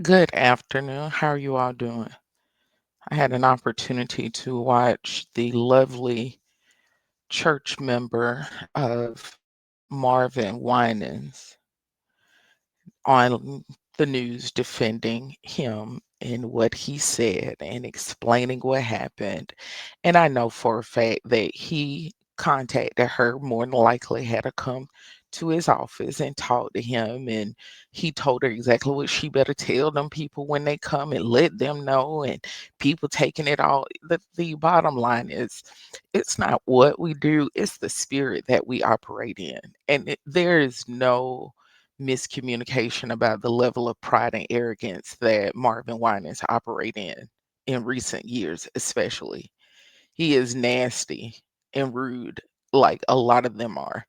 Good afternoon. How are you all doing? I had an opportunity to watch the lovely church member of Marvin Winans on the news defending him and what he said and explaining what happened. And I know for a fact that he contacted her, more than likely had her come to his office and talk to him. And he told her exactly what she better tell them people when they come and let them know. And people taking it all. The bottom line is it's not what we do, it's the spirit that we operate in. And there is no miscommunication about the level of pride and arrogance that Marvin Winans operate in recent years, especially. He is nasty and rude, like a lot of them are.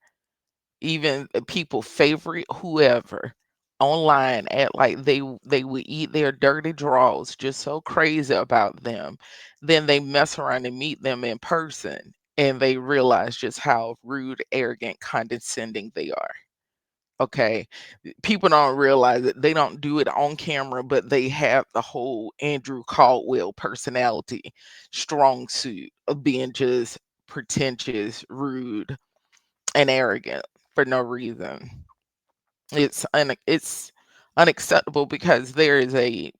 Even people favorite whoever online act like they would eat their dirty draws, just so crazy about them. Then they mess around and meet them in person and they realize just how rude, arrogant, condescending they are. Okay, people don't realize it. They don't do it on camera, but they have the whole Andrew Caldwell personality, strong suit of being just pretentious, rude, and arrogant for no reason. It's unacceptable because there is a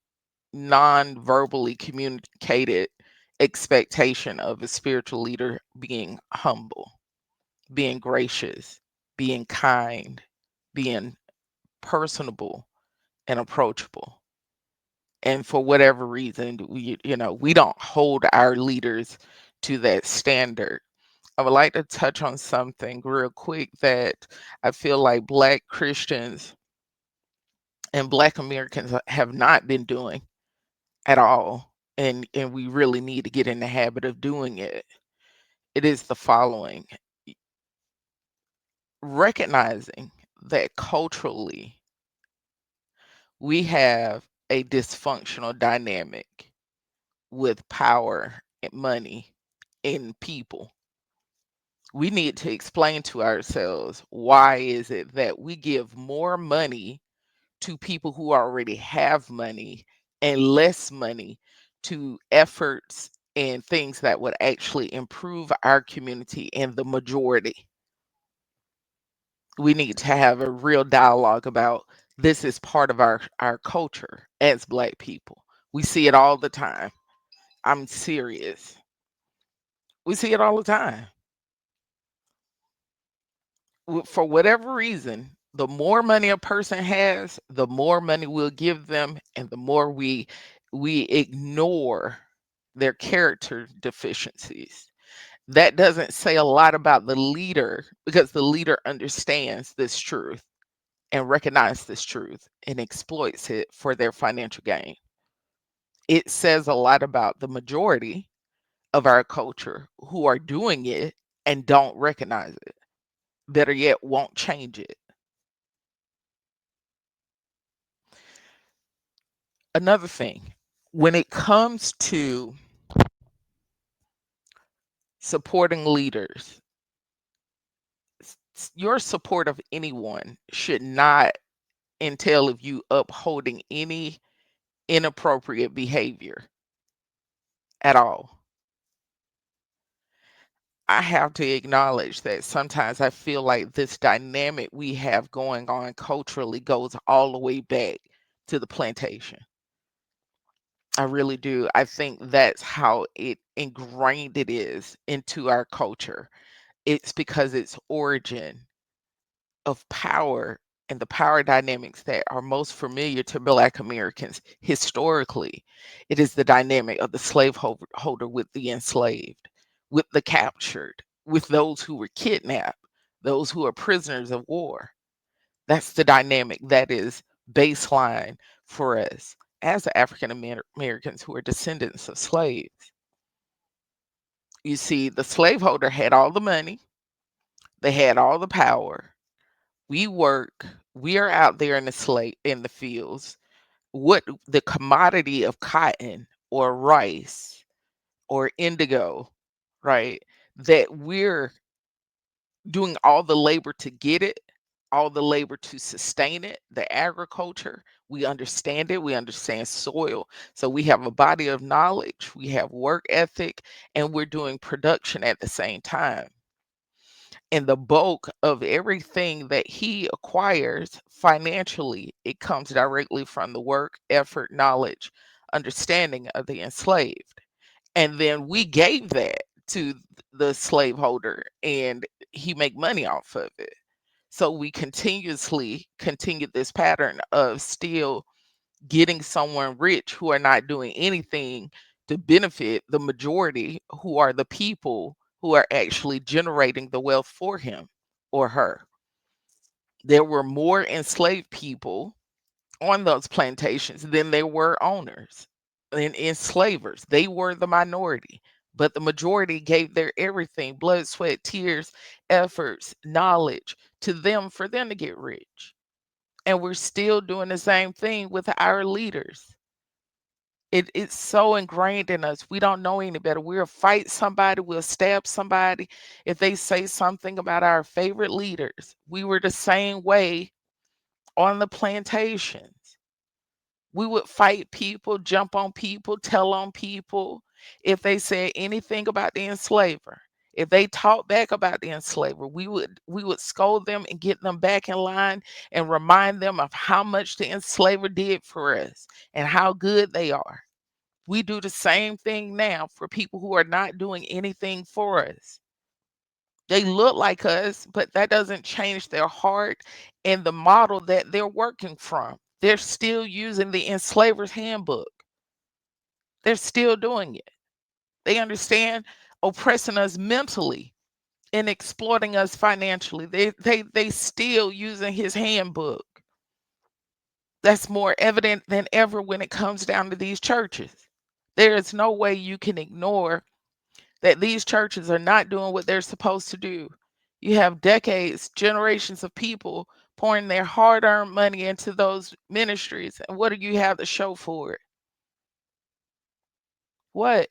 non-verbally communicated expectation of a spiritual leader being humble, being gracious, being kind, being personable and approachable. And for whatever reason, we don't hold our leaders to that standard. I would like to touch on something real quick that I feel like Black Christians and Black Americans have not been doing at all. And we really need to get in the habit of doing it. It is the following: recognizing that culturally we have a dysfunctional dynamic with power and money in people. We need to explain to ourselves why is it that we give more money to people who already have money and less money to efforts and things that would actually improve our community and the majority. We need to have a real dialogue about this is part of our culture as Black people. We see it all the time. I'm serious. We see it all the time. For whatever reason, the more money a person has, the more money we'll give them, and the more we ignore their character deficiencies. That doesn't say a lot about the leader because the leader understands this truth and recognizes this truth and exploits it for their financial gain. It says a lot about the majority of our culture who are doing it and don't recognize it. Better yet, won't change it. Another thing, when it comes to supporting leaders, your support of anyone should not entail of you upholding any inappropriate behavior at all. I have to acknowledge that sometimes I feel like this dynamic we have going on culturally goes all the way back to the plantation. I really do. I think that's how it ingrained it is into our culture. It's because its origin of power and the power dynamics that are most familiar to Black Americans historically. It is the dynamic of the slaveholder with the enslaved, with the captured, with those who were kidnapped, those who are prisoners of war. That's the dynamic that is baseline for us as African Americans who are descendants of slaves. You see, the slaveholder had all the money, they had all the power. We work, we are out there in the fields. What the commodity of cotton or rice or indigo, right? That we're doing all the labor to get it. all the labor to sustain it, the agriculture. We understand it. We understand soil. So we have a body of knowledge. We have work ethic, and we're doing production at the same time. And the bulk of everything that he acquires financially, it comes directly from the work, effort, knowledge, understanding of the enslaved. And then we gave that to the slaveholder, and he make money off of it. So we continuously continue this pattern of still getting someone rich who are not doing anything to benefit the majority, who are the people who are actually generating the wealth for him or her. There were more enslaved people on those plantations than there were owners and enslavers. They were the minority, but the majority gave their everything, blood, sweat, tears, efforts, knowledge to them for them to get rich. And we're still doing the same thing with our leaders. It's so ingrained in us. We don't know any better. We'll fight somebody, we'll stab somebody if they say something about our favorite leaders. We were the same way on the plantations. We would fight people, jump on people, tell on people if they said anything about the enslaver. If they talked back about the enslaver, we would scold them and get them back in line and remind them of how much the enslaver did for us and how good they are. We do the same thing now for people who are not doing anything for us. They look like us, but that doesn't change their heart and the model that they're working from. They're still using the enslaver's handbook. They're still doing it. They understand oppressing us mentally and exploiting us financially. They still using his handbook. That's more evident than ever when it comes down to these churches. There is no way you can ignore that these churches are not doing what they're supposed to do. You have decades, generations of people pouring their hard earned money into those ministries. And what do you have to show for it? What?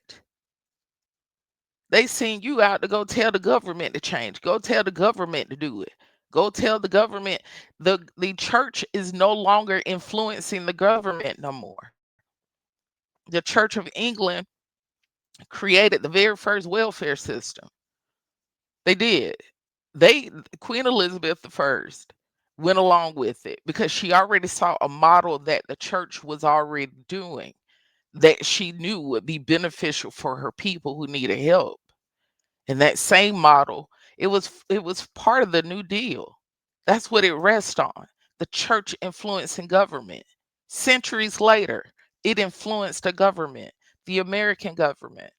They send you out to go tell the government to change. Go tell the government to do it. Go tell the government the church is no longer influencing the government no more. The Church of England created the very first welfare system. They did. They Queen Elizabeth the First went along with it because she already saw a model that the church was already doing that she knew would be beneficial for her people who needed help. And that same model, it was part of the New Deal. That's what it rests on. The church influencing government. Centuries later, it influenced the government, the American government.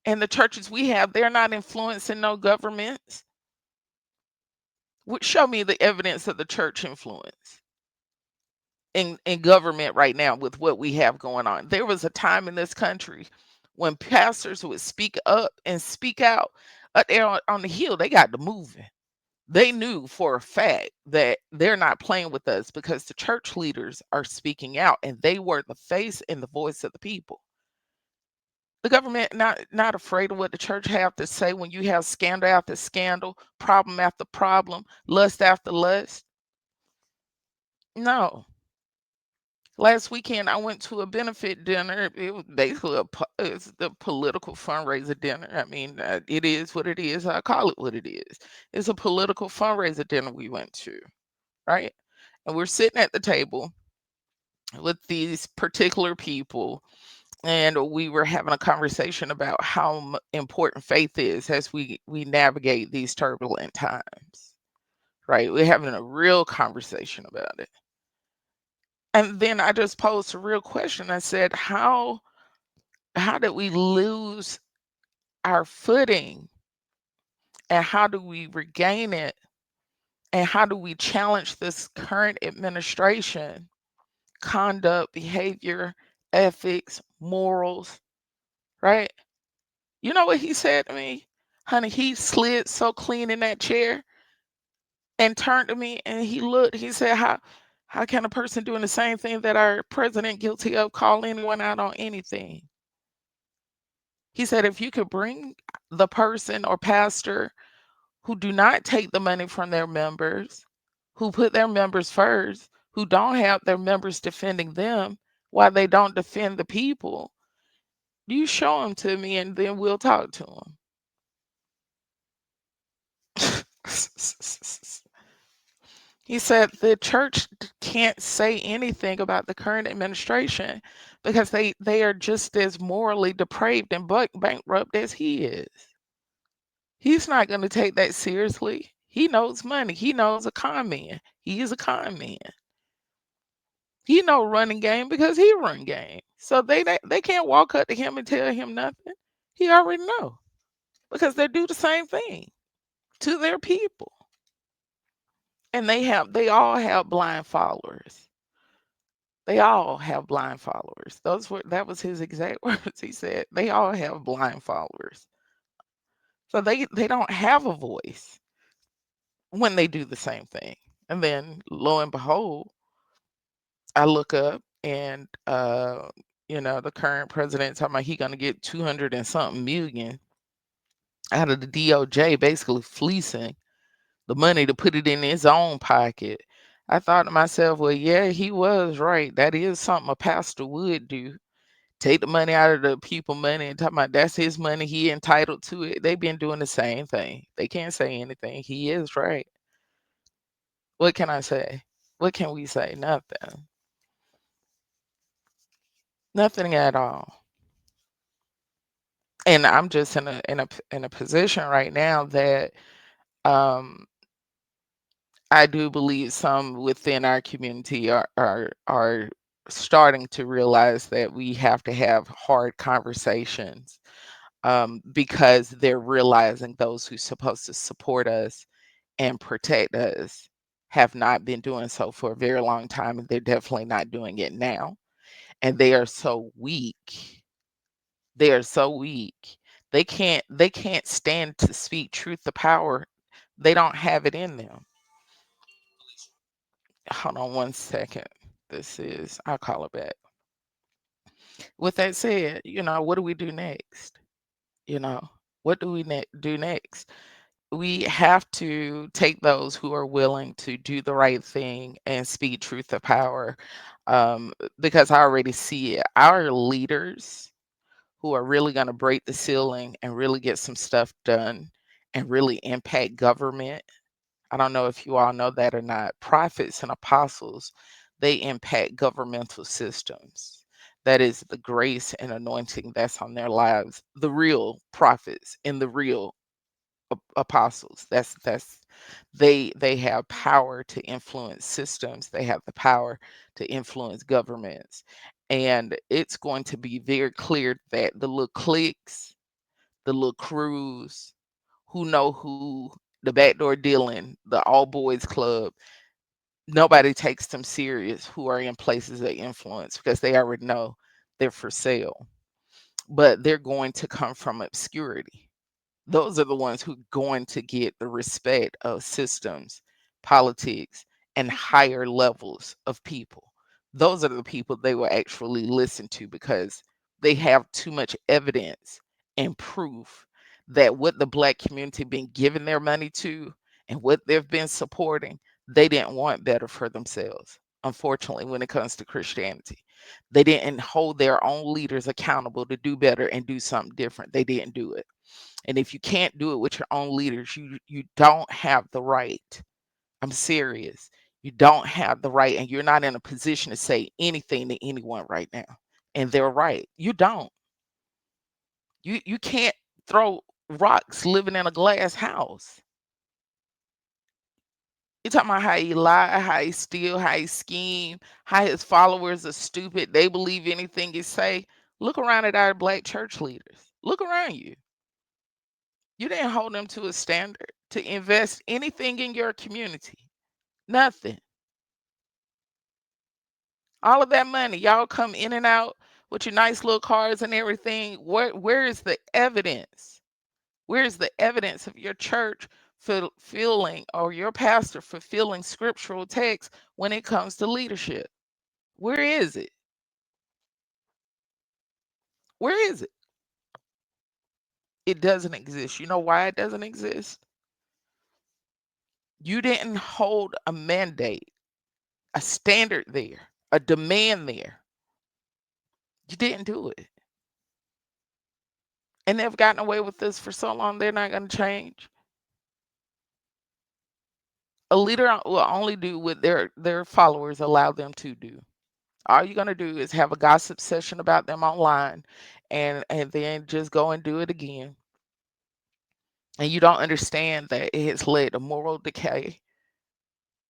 And the churches we have, they're not influencing no governments. Show me the evidence of the church influence in government right now with what we have going on. There was a time in this country when pastors would speak up and speak out up there on the hill. They got to moving. They knew for a fact that they're not playing with us because the church leaders are speaking out and they were the face and the voice of the people. The government not afraid of what the church have to say when you have scandal after scandal, problem after problem, lust after lust. No. Last weekend, I went to a benefit dinner. It was basically it's the political fundraiser dinner. I mean, it is what it is. I call it what it is. It's a political fundraiser dinner we went to, right? And we're sitting at the table with these particular people, and we were having a conversation about how important faith is as we navigate these turbulent times, right? We're having a real conversation about it. And then I just posed a real question. I said, how did we lose our footing and how do we regain it? And how do we challenge this current administration conduct, behavior, ethics, morals, right? You know what he said to me? Honey, he slid so clean in that chair and turned to me and he looked, he said, how can a person doing the same thing that our president guilty of call anyone out on anything? He said, if you could bring the person or pastor who do not take the money from their members, who put their members first, who don't have their members defending them while they don't defend the people. You show them to me and then we'll talk to them. He said the church can't say anything about the current administration because they are just as morally depraved and bankrupt as he is. He's not going to take that seriously. He knows money. He knows a con man. He is a con man. He know running game because he run game. So they can't walk up to him and tell him nothing. He already know because they do the same thing to their people, and they all have blind followers. They all have blind followers. That was his exact words. He said they all have blind followers. So they don't have a voice when they do the same thing. And then lo and behold, I look up and the current president talking about he gonna get 200 and something million out of the DOJ, basically fleecing the money to put it in his own pocket. I thought to myself, well, yeah, he was right. That is something a pastor would do. Take the money out of the people money and talk about that's his money. He entitled to it. They've been doing the same thing. They can't say anything. He is right. What can I say? What can we say? Nothing. Nothing at all. And I'm just in a position right now that um I do believe some within our community are starting to realize that we have to have hard conversations, because they're realizing those who's supposed to support us and protect us have not been doing so for a very long time, and they're definitely not doing it now. And they are so weak. They are so weak. They can't stand to speak truth to power. They don't have it in them. Hold on one second. I'll call her back. With that said, what do we do next? You know, what do we do next? We have to take those who are willing to do the right thing and speak truth to power, because I already see it. Our leaders who are really going to break the ceiling and really get some stuff done and really impact government. I don't know if you all know that or not. Prophets and apostles, they impact governmental systems. That is the grace and anointing that's on their lives. The real prophets and the real apostles. That's they have power to influence systems. They have the power to influence governments. And it's going to be very clear that the little cliques, the little crews, who know who, the backdoor dealing, the all boys club, nobody takes them serious who are in places of influence because they already know they're for sale. But they're going to come from obscurity. Those are the ones who are going to get the respect of systems, politics, and higher levels of people. Those are the people they will actually listen to because they have too much evidence and proof that what the black community been giving their money to and what they've been supporting, they didn't want better for themselves. Unfortunately, when it comes to Christianity, they didn't hold their own leaders accountable to do better and do something different. They didn't do it. And if you can't do it with your own leaders, you don't have the right. I'm serious. You don't have the right, and you're not in a position to say anything to anyone right now. And they're right. You don't. You can't throw rocks living in a glass house. You talking about how he lie, how he steal, how he scheme, how his followers are stupid. They believe anything he say. Look around at our black church leaders. Look around you. You didn't hold them to a standard to invest anything in your community. Nothing. All of that money, y'all come in and out with your nice little cars and everything. Where is the evidence? Where is the evidence of your church fulfilling or your pastor fulfilling scriptural text when it comes to leadership? Where is it? Where is it? It doesn't exist. You know why it doesn't exist? You didn't hold a mandate, a standard there, a demand there. You didn't do it. And they've gotten away with this for so long, they're not going to change. A leader will only do what their followers allow them to do. All you're going to do is have a gossip session about them online, and then just go and do it again. And you don't understand that it has led to moral decay.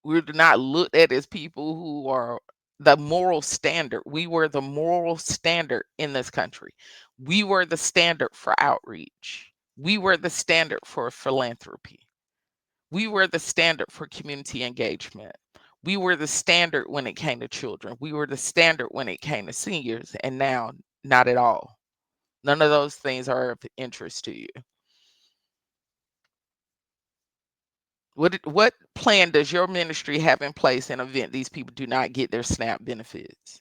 We're not looked at as people who are the moral standard. We were the moral standard in this country. We were the standard for outreach. We were the standard for philanthropy. We were the standard for community engagement. We were the standard when it came to children. We were the standard when it came to seniors. And now, not at all. None of those things are of interest to you. What plan does your ministry have in place in event these people do not get their SNAP benefits?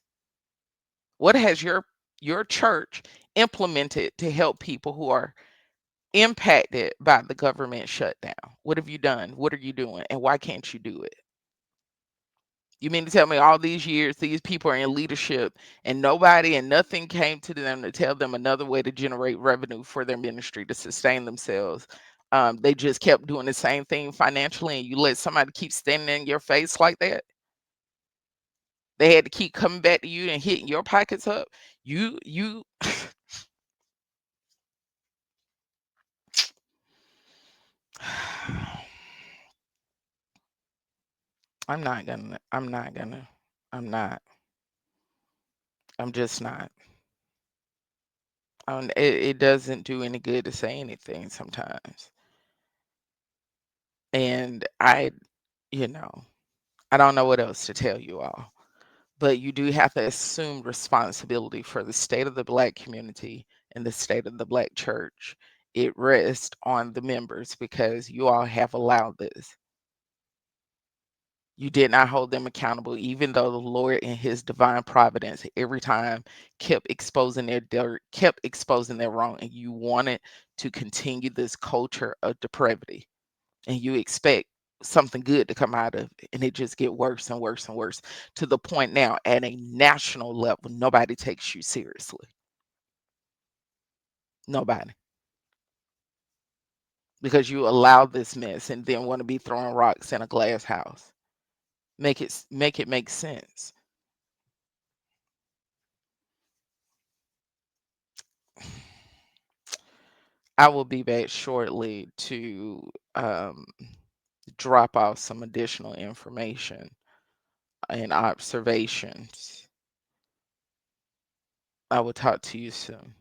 What has your church implemented to help people who are impacted by the government shutdown? What have you done? What are you doing? And why can't you do it? You mean to tell me all these years these people are in leadership and nobody and nothing came to them to tell them another way to generate revenue for their ministry to sustain themselves? They just kept doing the same thing financially, and you let somebody keep standing in your face like that? They had to keep coming back to you and hitting your pockets up. You I'm not gonna, I'm not, I'm just not. It doesn't do any good to say anything sometimes. And you know, I don't know what else to tell you all, but you do have to assume responsibility for the state of the Black community and the state of the Black church. It rests on the members because you all have allowed this. You did not hold them accountable, even though the Lord in his divine providence every time kept exposing their dirt, kept exposing their wrong, and you wanted to continue this culture of depravity. And you expect something good to come out of it, and it just get worse and worse and worse to the point now at a national level, nobody takes you seriously. Nobody. Because you allow this mess and then want to be throwing rocks in a glass house. Make it make sense. I will be back shortly to drop off some additional information and observations. I will talk to you soon.